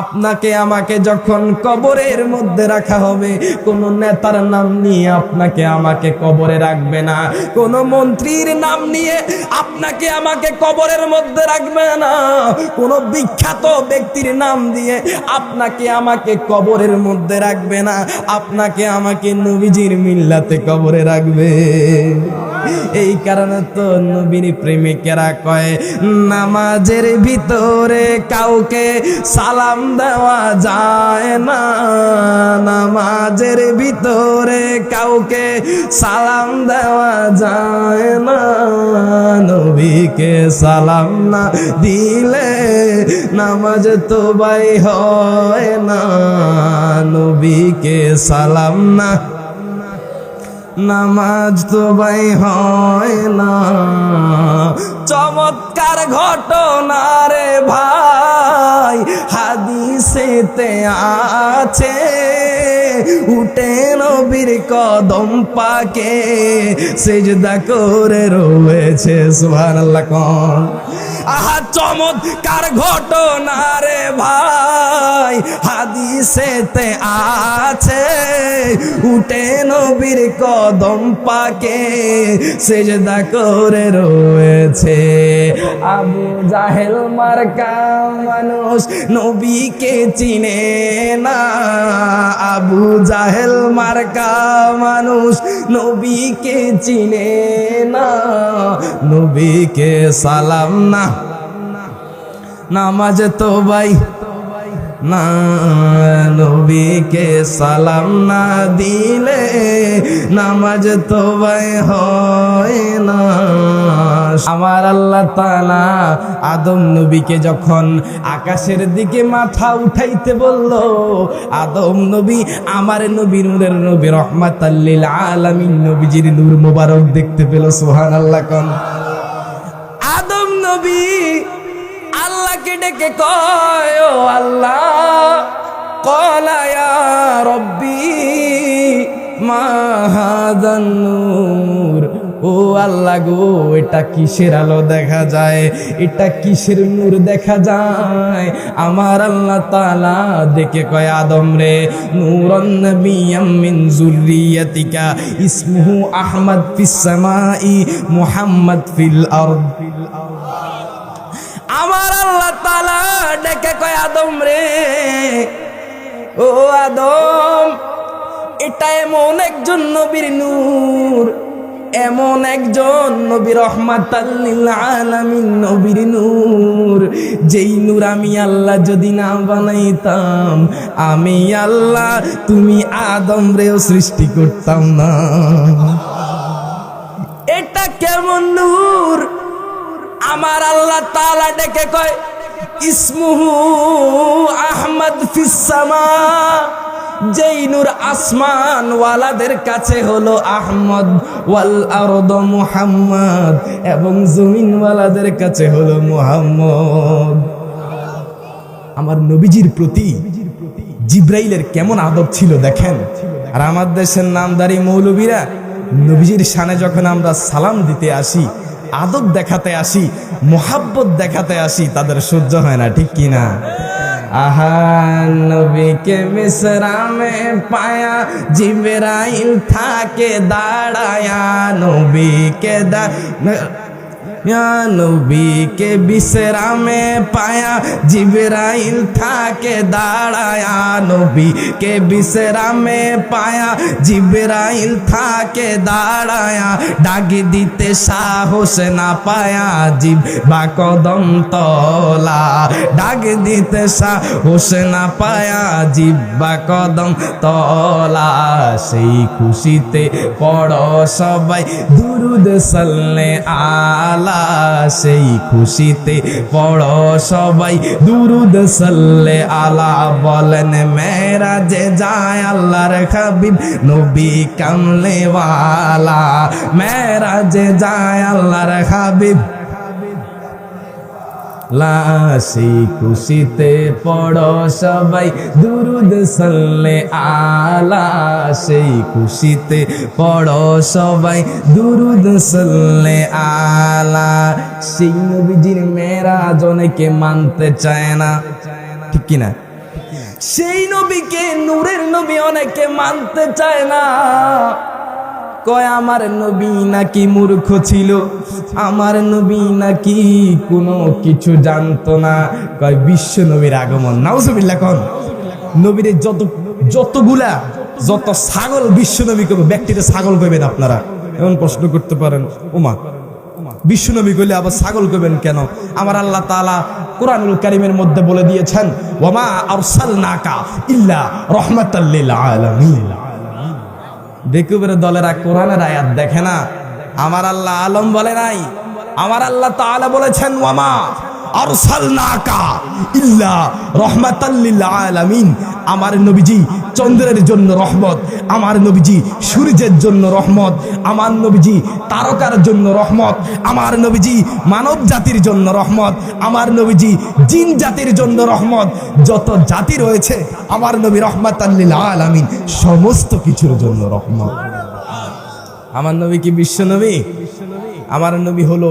আপনাকে আমাকে যখন কবরের মধ্যে রাখা হবে, কোন নেতার নাম নিয়ে আপনাকে আমাকে কবরে রাখবে না, কোন মন্ত্রীর নাম নিয়ে আপনাকে আমাকে কবরের মধ্যে রাখবে না, কোন বিখ্যাত ব্যক্তির নাম দিয়ে আপনাকে আমাকে কবরের মধ্যে রাখবে না, আপনাকে আমাকে নবীজির মিল্লাতে কবরে রাখবে। এই কারণে তো নবীর প্রেমিকেরা কয়, নামাজের ভিতরে কাউকে সালাম দেওয়া যায় না, নামাজের ভিতরে কাউকে সালাম দেওয়া যায় না, নবীকে সালাম না দিলে নামাজ তো ভাই হয় না, নবীকে সালাম না নামাজ তো ভাই হয় না। চমৎকার ঘটনা রে ভাই হাদিসেতে আছে, উঠে নবীর কদম পাকে সিজদা করে রয়েছে, সুবহানাল্লাহ কোন। আহা চমৎকার ঘটনা রে ভাই হাদিসেতে আছে, উঠে নবীর কদম পাকে সিজদা করে রয়েছে। আবু জাহেল মার্কা মানুষ নবীকে চিনে না, আবু জাহেল মার্কা মানুষ নবীকে চিনে না, নবীকে সালাম না নামাজ তো ভাই না, নবীকে সালাম না দিলে নামাজ তো ভাই হয় না। আমার আল্লাহ তাআলা আদম নবীকে যখন আকাশের দিকে মাথা উঠাইতে বলল, আদম নবী আমার নবী, নূরের নবী, রহমাতাল লিল আলামিন নবীজির নূর মোবারক দেখতে পেল, সুবহানাল্লাহ কোন। আদম নবী আল্লাহকে ডেকে কয়, ও আল্লাহ, ক্বালা ইয়া রব্বি মা হাযান নূর, ও আল্লাহ গো, এটা কিসের আলো দেখা যায়, এটা কিসের নূর দেখা যায়। আমার আল্লাহ তাআলা দেখে কয়, আদম রে, নূরুন নাবিয়্যাম মিন যুররিয়াতিকা ইসমুহু আহমদ ফিস সামাই মুহাম্মদ ফিল আরদ। আমার আল্লাহ তাআলা ডেকে কয়, আদম রে, ও আদম, এটা এমন একজন নবীর নূর, এমন একজন নবী, রহমাতাল লিল আলামিন নবীর নূর, যেই নূর আমি আল্লাহ যদি না বানাইতাম, আমি আল্লাহ তুমি আদম রেও সৃষ্টি করতাম না। এটা কেমন নূর? আমার আল্লাহ তাআলা ডেকে কয়, ইসমুহু আহমদ ফিস সামা, যেই নূর আসমান ওয়ালাদের কাছে হলো আহমদ, ওয়াল আরদ মুহাম্মদ, এবং জমিন ওয়ালাদের কাছে হলো মুহাম্মদ। আমার নবীজির প্রতি জিব্রাইলের কেমন আদব ছিল দেখেন। আর আমার দেশের নামদারি মৌলবীরা নবীজির শানে যখন আমরা সালাম দিতে আসি, আদব দেখাতে আসি, মোহাব্বত দেখাতে আসি, তাদের সহ্য হয় না, ঠিক কিনা? আহা নবীকে মিসরা মে পায়া, জিবরাইল থাকে দাঁড়ায়া, নবীকে নবীকে বিসরা মে পায়া, জিবরাইল থাকে দাঁড়ায়া, নবীকে বিসরা মে পায়া, জিবরাইল থাকে দাঁড়ায়া, ডাক দিতে সাহস না পায়া, জিহ্বা কদম তলা, ডাক দিতে সাহস না পায়া, জিহ্বা কদম তলা, সেই খুশিতে পড়ো সবাই দুরুদ সাল্লে আলা, সেই খুশিতে পড়ো সবাই দুরুদ সাল্লে আলা, বলেন মেরাজে যায় আল্লাহর হাবিব নবী কামলে ওয়ালা, মেরাজে যায় আল্লাহর হাবিব, সেই খুশিতে পড়ো সবাই দুরুদ সাল্লে আলা, সেই খুশিতে পড়ো সবাই দুরুদ সাল্লে আলা। সেই নবীজির মেরাজ অনেকে মানতে চায় না, ঠিক কিনা? সেই নবীকে, নূরের নবী, অনেকে মানতে চায় না। কয় আমার নবী নাকি মূর্খ ছিল, আমার নবী নাকি কোনো কিছু জানতো না। কয় বিশ্ব নবীর আগমন, নাউজুবিল্লাহ। কোন নবীর যত ছাগল বিশ্ব নবী কবে, ব্যক্তিটা ছাগল কইবেন আপনারা? এমন প্রশ্ন করতে পারেন, ওমা বিশ্ব নবী কইলে আবার ছাগল কইবেন কেন? আমার আল্লাহ তাআলা কুরআনুল কারীমের মধ্যে বলে দিয়েছেন, ওয়ামা আরসালনাকা ইল্লা রাহমাতাল লিল আলামিন। বেকুবের দলেরা কোরআনের আয়াত দেখে না, আমার আল্লাহ আলম বলে নাই। আমার আল্লাহ তাআলা বলেছেন, ওয়ামা আরসালনাকা ইল্লা রাহমাতাল লিল আলামিন। আমার নবীজি চন্দ্রের জন্য রহমত, আমার নবীজি সূর্যের জন্য রহমত, আমার নবীজি তারকার জন্য রহমত, আমার নবীজি মানব জাতির জন্য রহমত, আমার নবীজি জিন জাতির জন্য রহমত। যত জাতি রয়েছে আমার নবী রাহমাতাল লিল আলামিন, সমস্ত কিছুর জন্য রহমত। আমার নবী কি বিশ্ব নবী? আমার নবী হলো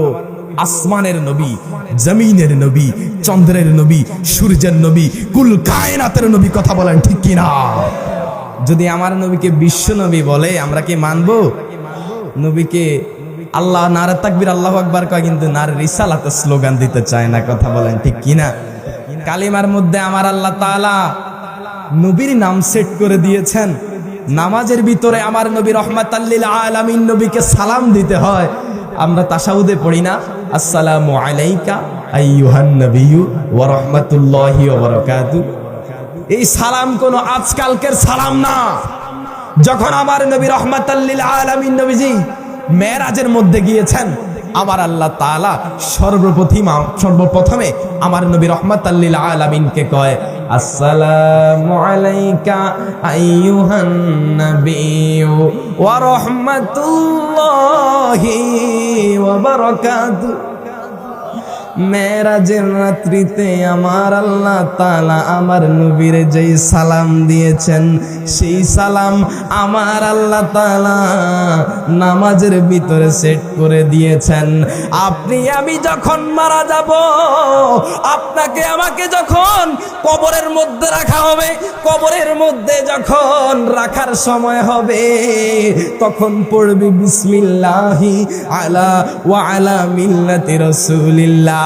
আসমানের নবী, জমিনের নবী, চন্দ্রের নবী, সূর্যের নবী, কুল কায়নাতের নবী। কথা বলেন ঠিক কিনা? যদি আমার নবীকে বিশ্ব নবী বলে, আমরা কি মানবো? নবীকে আল্লাহ নারে তাকবীর আল্লাহু আকবার কয়, কিন্তু নারে রিসালাতের স্লোগান দিতে চায় না। কথা বলেন ঠিক কিনা? কালিমার মধ্যে আমার আল্লাহ তাআলা নবীর নাম সেট করে দিয়েছেন। নামাজের ভিতরে আমার নবী রাহমাতাল লিল আলামিন নবীকে সালাম দিতে হয়। আমরা তাশাহুদে পড়ি না, আসসালামু আলাইকা আইয়ুহান নবিয়্যু ওয়া রাহমাতুল্লাহি ওয়া বারাকাতুহু। এই সালাম কোনো আজকালকের সালাম না। যখন আমার নবী রাহমাতাল লিল আলামিন নবীজি মেরাজের মধ্যে গিয়েছেন, আমার আল্লাহ তাআলা সর্বপ্রথমে আমার নবী রাহমাতাল লিল আলামিনকে কয়, আসসালামু আলাইকা আইয়ুহান নাবিয়্যু ওয়া রাহমাতুল্লাহি ওয়া বারাকাতুহু। মেরাজের রাত্রিতে আমার আল্লাহ তাআলা আমার নবীর যেই সালাম দিয়েছেন, সেই সালাম আমার আল্লাহ তাআলা নামাজের ভিতরে সেট করে দিয়েছেন। আপনি আমি যখন মারা যাব, আপনাকে আমাকে যখন কবরের মধ্যে রাখা হবে, কবরের মধ্যে যখন রাখার সময় হবে, তখন পড়বি বিসমিল্লাহি আলা ওয়া আলা মিল্লাতি রাসূলিল্লাহ।